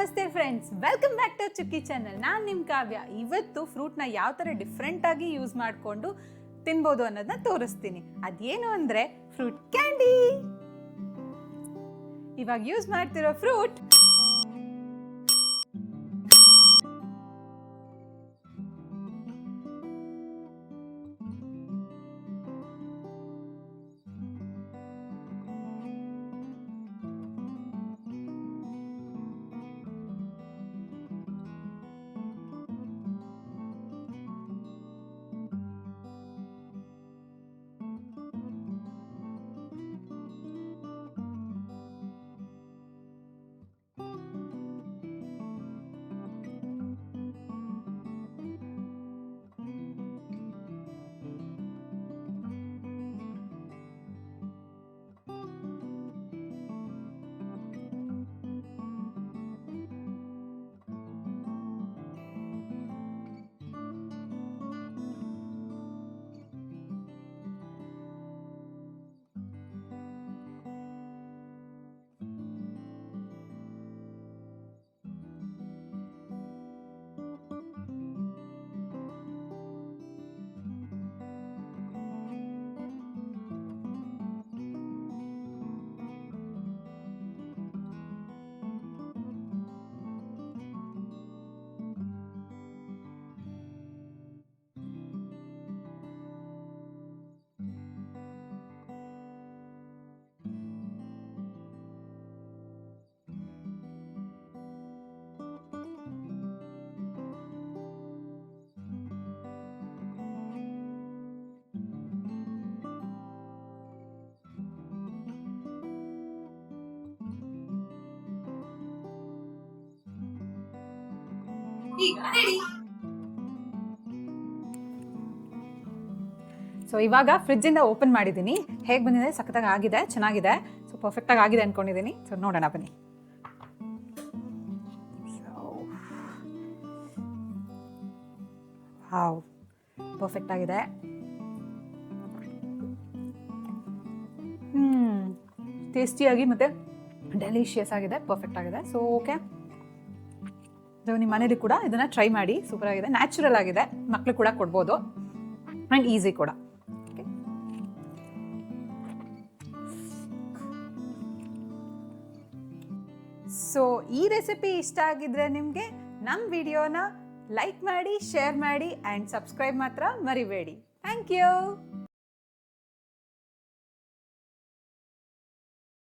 ನಮಸ್ತೆ friends, welcome back to ಚುಕ್ಕಿ channel. ನಾನು ನಿಮ್ಮ ಕಾವ್ಯ. ಇವತ್ತು ಫ್ರೂಟ್ನ ಯಾವ ಥರ ಡಿಫ್ರೆಂಟ್ ಆಗಿ ಯೂಸ್ ಮಾಡಿಕೊಂಡು ತಿನ್ಬೋದು ಅನ್ನೋದನ್ನ ತೋರಿಸ್ತೀನಿ. ಅದೇನು ಅಂದರೆ ಫ್ರೂಟ್ ಕ್ಯಾಂಡಿ. ಇವಾಗ ಯೂಸ್ ಮಾಡ್ತಿರೋ ಫ್ರೂಟ್ ಸೊ ಇವಾಗ ಫ್ರಿಡ್ಜಿಂದ ಓಪನ್ ಮಾಡಿದ್ದೀನಿ. ಹೇಗೆ ಬಂದಿದೆ? ಸಖತ್ತಾಗಿ ಆಗಿದೆ, ಚೆನ್ನಾಗಿದೆ. ಸೊ ಪರ್ಫೆಕ್ಟಾಗಿ ಆಗಿದೆ ಅಂದ್ಕೊಂಡಿದ್ದೀನಿ. ಸೊ ನೋಡೋಣ ಬನ್ನಿ. ವಾವ್, ಪರ್ಫೆಕ್ಟ್ ಆಗಿದೆ. ಟೇಸ್ಟಿಯಾಗಿ ಮತ್ತು ಡೆಲಿಷಿಯಸ್ ಆಗಿದೆ, ಪರ್ಫೆಕ್ಟ್ ಆಗಿದೆ. ಸೊ ಓಕೆ, ನಿಮ್ಮ ಮನೇಲಿ ಕೂಡ ಇದನ್ನು ಟ್ರೈ ಮಾಡಿ. ಸೂಪರ್ ಆಗಿದೆ, ನ್ಯಾಚುರಲ್ ಆಗಿದೆ, ಮಕ್ಕಳು ಕೂಡ ಕೊಡ್ಬೋದು ಆ್ಯಂಡ್ ಈಸಿ ಕೂಡ. ಓಕೆ, ಸೊ ಈ ರೆಸಿಪಿ ಇಷ್ಟ ಆಗಿದ್ರೆ ನಿಮಗೆ ನಮ್ಮ ವಿಡಿಯೋನ ಲೈಕ್ ಮಾಡಿ, ಶೇರ್ ಮಾಡಿ ಆ್ಯಂಡ್ ಸಬ್ಸ್ಕ್ರೈಬ್ ಮಾತ್ರ ಮರಿಬೇಡಿ. Thank you.